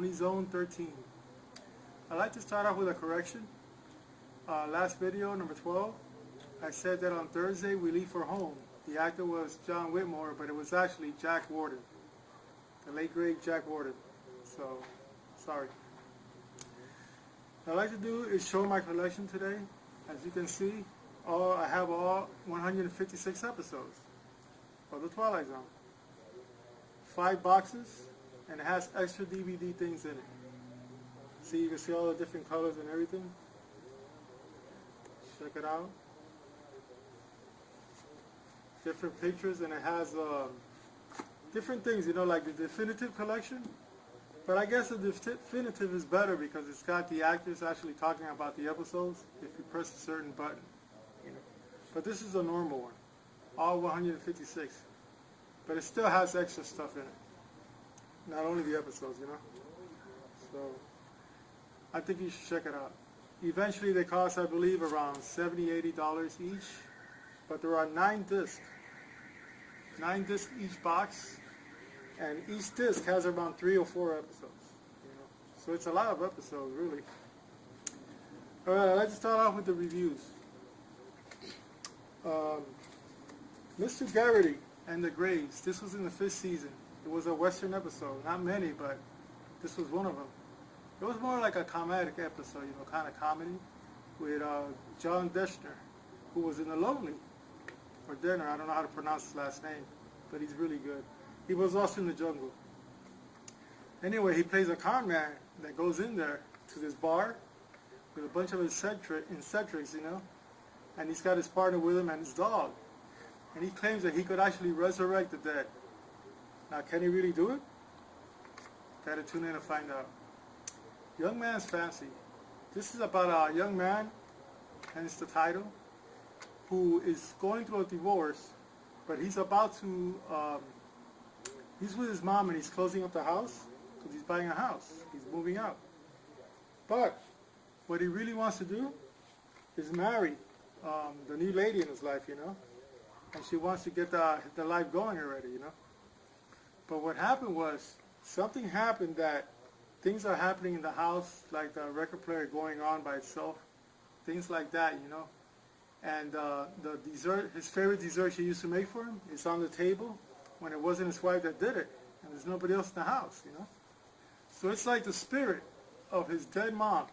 only zone 13. I'd like to start off with a correction. Last video, number 12, I said that on Thursday we leave for home. The actor was John Whitmore, but it was actually Jack Warden, the late great Jack Warden. So, sorry. What I'd like to do is show my collection today. As you can see, I have all 156 episodes of The Twilight Zone. 5 boxes, and it has extra DVD things in it. See, you can see all the different colors and everything. Check it out. Different pictures, and it has different things, you know, like the definitive collection. But I guess the definitive is better because it's got the actors actually talking about the episodes if you press a certain button. You know. But this is a normal one, all 156. But it still has extra stuff in it. Not only the episodes, you know. So I think you should check it out. Eventually they cost, I believe, around $70, $80 each. But there are 9 discs. 9 discs each box. And each disc has around 3 or 4 episodes. You know. So it's a lot of episodes, really. Alright, I'd like to start off with the reviews. Mr. Garrity and the Graves. This was in the 5th season. It was a Western episode. Not many, but this was one of them. It was more like a comedic episode, you know, kind of comedy, with John Deschner, who was in The Lonely, or Denner, I don't know how to pronounce his last name, but he's really good. He was also in The Jungle. Anyway, he plays a con man that goes in there to this bar with a bunch of eccentrics, you know, and he's got his partner with him and his dog. And he claims that he could actually resurrect the dead. Now, can he really do it? Gotta tune in to find out. Young Man's Fancy. This is about a young man, hence the title, who is going through a divorce, but he's about to, he's with his mom and he's closing up the house because he's buying a house. He's moving out. But what he really wants to do is marry the new lady in his life, you know, and she wants to get the life going already, you know. But what happened was, something happened that things are happening in the house, like the record player going on by itself, things like that, you know. And the dessert, his favorite dessert she used to make for him, is on the table when it wasn't his wife that did it, and there's nobody else in the house, you know. So it's like the spirit of his dead mom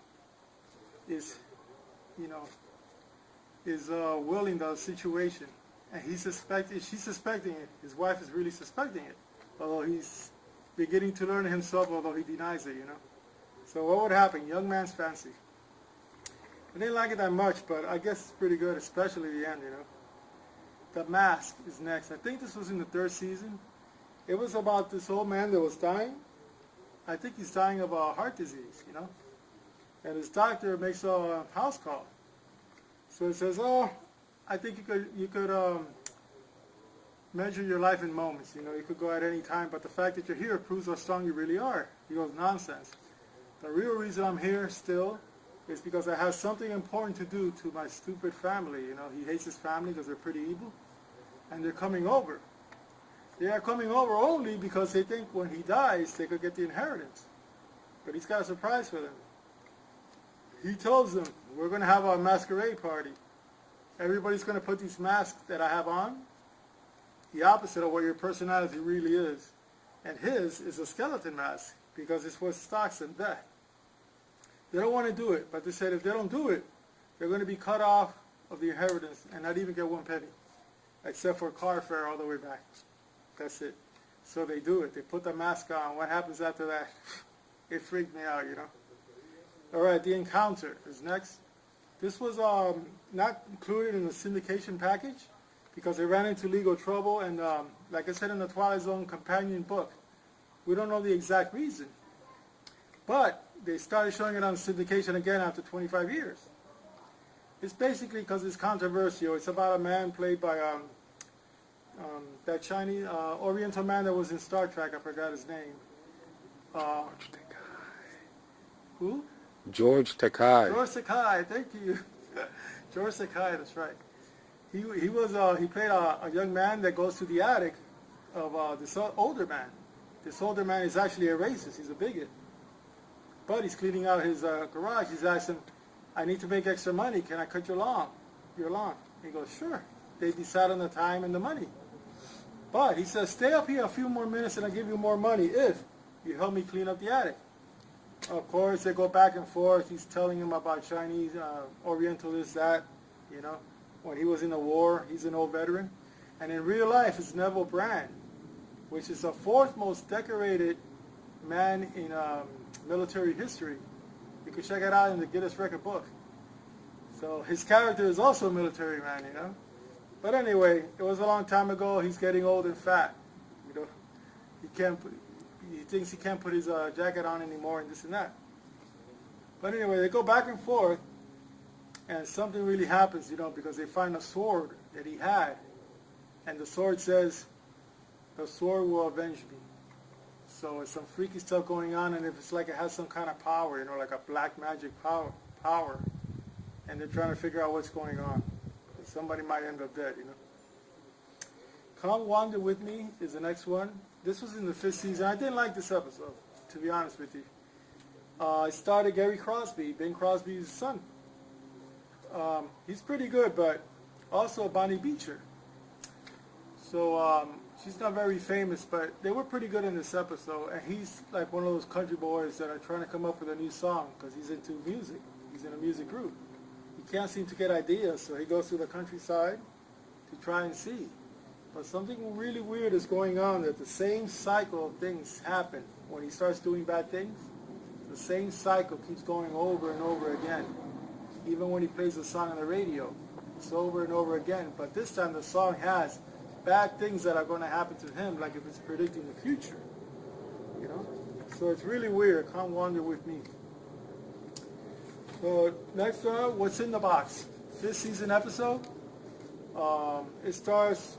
is, you know, is willing the situation, and she's suspecting it. His wife is really suspecting it, although he's beginning to learn it himself, although he denies it, you know. So what would happen? Young Man's Fancy. I didn't like it that much, but I guess it's pretty good, especially the end, you know. The Mask is next. I think this was in the 3rd season. It was about this old man that was dying. I think he's dying of a heart disease, you know. And his doctor makes a house call. So it says, oh, I think you could measure your life in moments. You know, you could go at any time, but the fact that you're here proves how strong you really are. He goes, nonsense. The real reason I'm here still is because I have something important to do to my stupid family. You know, he hates his family because they're pretty evil, and they're coming over. They are coming over only because they think when he dies, they could get the inheritance. But he's got a surprise for them. He tells them, we're going to have a masquerade party. Everybody's going to put these masks that I have on, the opposite of what your personality really is. And his is a skeleton mask, because it's what stalks them death. They don't want to do it, but they said if they don't do it, they're going to be cut off of the inheritance and not even get 1 penny, except for car fare all the way back. That's it. So they do it. They put the mask on. What happens after that? It freaked me out, you know. All right, The Encounter is next. This was not included in the syndication package because they ran into legal trouble, and like I said in the Twilight Zone companion book, we don't know the exact reason. But they started showing it on syndication again after 25 years. It's basically because it's controversial. It's about a man played by that Chinese, Oriental man that was in Star Trek. I forgot his name. Who? George Takei. George Takei, thank you. George Takei, that's right. He played a young man that goes to the attic of this older man. This older man is actually a racist. He's a bigot. buddies cleaning out his garage. He's asked him, I need to make extra money. Can I cut your lawn? He goes, sure. They decide on the time and the money. But he says, stay up here a few more minutes and I'll give you more money if you help me clean up the attic. Of course, they go back and forth. He's telling him about Chinese, Oriental, this, that, you know. When he was in the war, he's an old veteran. And in real life, it's Neville Brand, which is the fourth most decorated man in military history. You can check it out in the Guinness Record book. So his character is also a military man, you know. But anyway, it was a long time ago. He's getting old and fat. You know, he thinks he can't put his jacket on anymore and this and that. But anyway, they go back and forth, and something really happens, you know, because they find a sword that he had, and the sword says, the sword will avenge me. So it's some freaky stuff going on, and if it's like it has some kind of power, you know, like a black magic power, and they're trying to figure out what's going on. Somebody might end up dead, you know. Come Wander With Me is the next one. This was in the 5th season. I didn't like this episode, to be honest with you. It started Gary Crosby, Bing Crosby's son. He's pretty good, but also Bonnie Beecher. So she's not very famous, but they were pretty good in this episode. And he's like one of those country boys that are trying to come up with a new song because he's into music. He's in a music group. He can't seem to get ideas, so he goes to the countryside to try and see. But something really weird is going on, that the same cycle of things happen when he starts doing bad things. The same cycle keeps going over and over again. Even when he plays a song on the radio, it's over and over again. But this time the song has bad things that are going to happen to him, like if it's predicting the future. You know? So it's really weird. Come Wander With Me. So next up, What's in the Box? 5th season episode. It stars,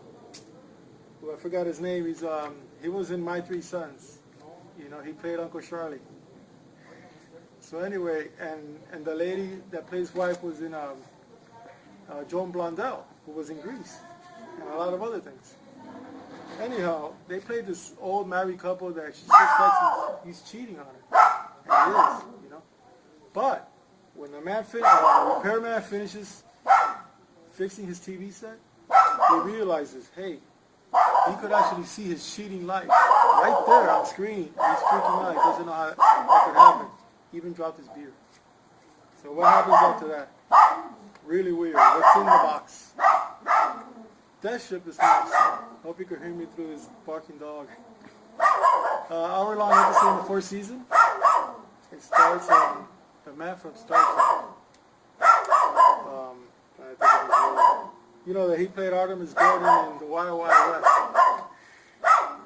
well, I forgot his name. He was in My Three Sons. You know, he played Uncle Charlie. So anyway, and the lady that plays wife was in Joan Blondell, who was in Grease, and a lot of other things. Anyhow, they played this old married couple that she suspects he's cheating on her, and he is, you know. But when the repairman finishes fixing his TV set, he realizes, hey, he could actually see his cheating life right there on screen. He's freaking out. He doesn't know how that could happen. He even dropped his beer. So what happens after that? Really weird. What's in the box? Death Ship is next. Hope you can hear me through this barking dog. Hour-long episode in the 4th season. It starts the man from Star Trek. You know that he played Artemis Gordon in the Wild Wild West.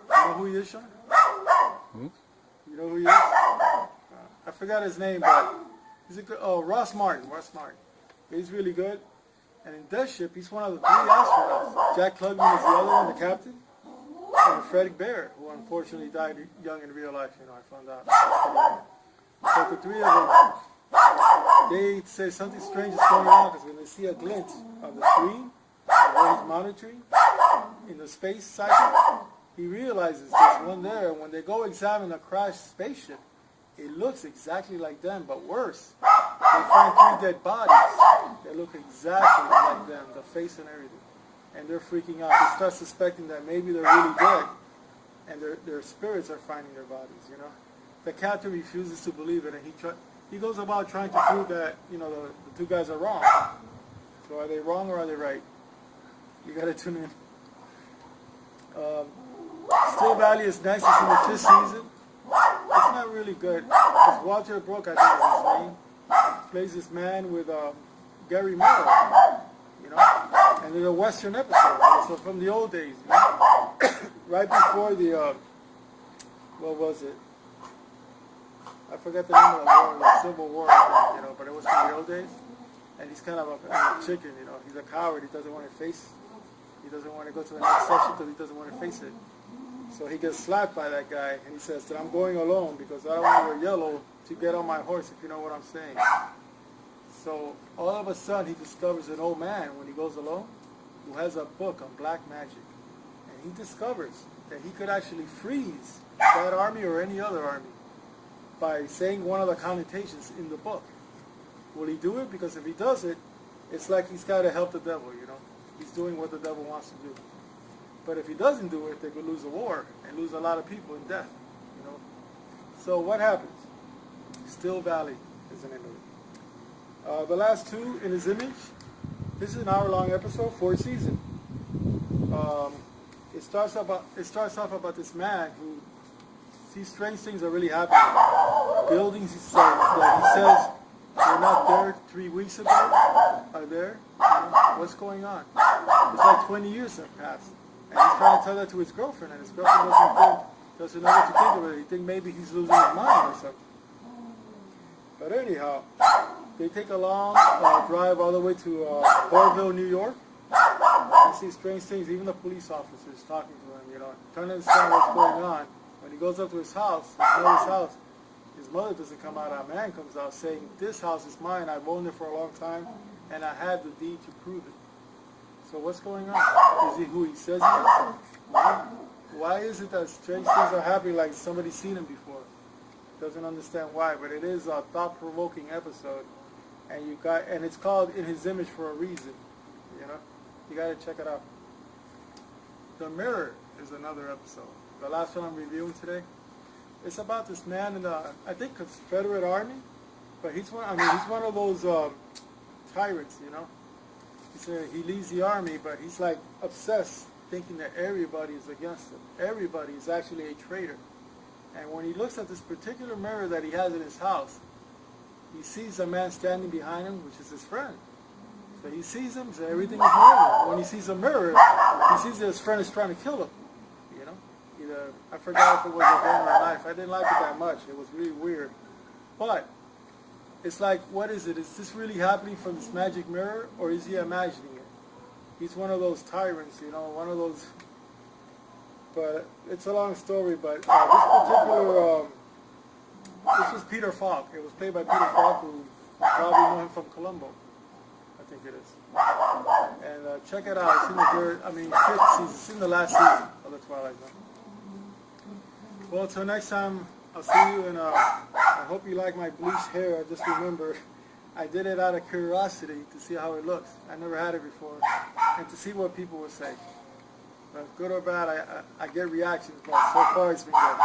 You know who he is, Sean? You know who he is? I forgot his name, but he's a good. Oh, Ross Martin. He's really good. And in Death Ship, he's one of the 3 astronauts. Jack Klugman is the other one, the captain. And Fred Bear, who unfortunately died young in real life. You know, I found out. So the 3 of them, they say something strange is going on because when they see a glint on the screen, where he's monitoring in the space cycle, he realizes there's one there. And when they go examine a crashed spaceship, it looks exactly like them, but worse. They find 3 dead bodies that look exactly like them, the face and everything. And they're freaking out. They start suspecting that maybe they're really dead, and their spirits are finding their bodies, you know. The captain refuses to believe it, and he goes about trying to prove that, you know, the 2 guys are wrong. So are they wrong or are they right? You got to tune in. Still Valley is next. It's in the 5th season. It's not really good. It's Walter Brooke, I think is his name. Plays this man with Gary Merrill, you know. And it's a Western episode. So from the old days, you know? Right before the, what was it? I forgot the name of the war, the Civil War, you know, but it was from the old days. And he's kind of a chicken, you know. He's a coward. He doesn't want to face. He doesn't want to go to the next section because he doesn't want to face it. So he gets slapped by that guy, and he says that I'm going alone because I don't want to wear yellow to get on my horse, if you know what I'm saying. So all of a sudden, he discovers an old man when he goes alone who has a book on black magic. And he discovers that he could actually freeze that army or any other army by saying one of the connotations in the book. Will he do it? Because if he does it, it's like he's got to help the devil, you know. He's doing what the devil wants to do. But if he doesn't do it, they could lose a war and lose a lot of people in death, you know. So what happens? Still Valley is the name of it. The last two, In His Image. This is an hour-long episode, 4th season. It starts off about this man who sees strange things are really happening. Buildings that he says were not there 3 weeks ago are there. You know, what's going on? It's like 20 years have passed. And he's trying to tell that to his girlfriend, and his girlfriend doesn't know what to think of it. He thinks maybe he's losing his mind or something. But anyhow, they take a long drive all the way to Orville, New York. You see strange things, even the police officers talking to him, you know, trying to understand what's going on. When he goes up to his house, his mother doesn't come out, a man comes out saying, this house is mine, I've owned it for a long time, and I have the deed to prove it. So what's going on? Is he who he says he is? Why is it that strange things are happening like somebody's seen him before? Doesn't understand why, but it is a thought-provoking episode, and it's called In His Image for a reason, you know? You gotta check it out. The Mirror is another episode. The last one I'm reviewing today. It's about this man in the, I think, Confederate Army, but he's one of those tyrants, you know. He leads the army, but he's like obsessed, thinking that everybody is against him. Everybody is actually a traitor. And when he looks at this particular mirror that he has in his house, he sees a man standing behind him, which is his friend. So he sees him, so everything is normal. When he sees a mirror, he sees that his friend is trying to kill him. You know, I forgot if it was a gun or a knife. I didn't like it that much. It was really weird. But it's like, what is it? Is this really happening from this magic mirror, or is he imagining it? He's one of those tyrants, you know, one of those. But it's a long story. But this particular, this was Peter Falk. It was played by Peter Falk, who you probably know him from Columbo. I think it is. And check it out. It's in the 5th season. It's in the last season of the Twilight Zone. Well, till next time, I'll see you. And I hope you like my bleached hair. Just remember, I did it out of curiosity to see how it looks. I never had it before, and to see what people would say. But good or bad, I get reactions. But so far, it's been good.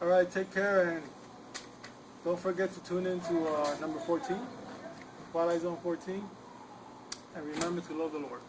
All right, take care, and don't forget to tune in to number 14. Twilight Zone 14, and remember to love the Lord.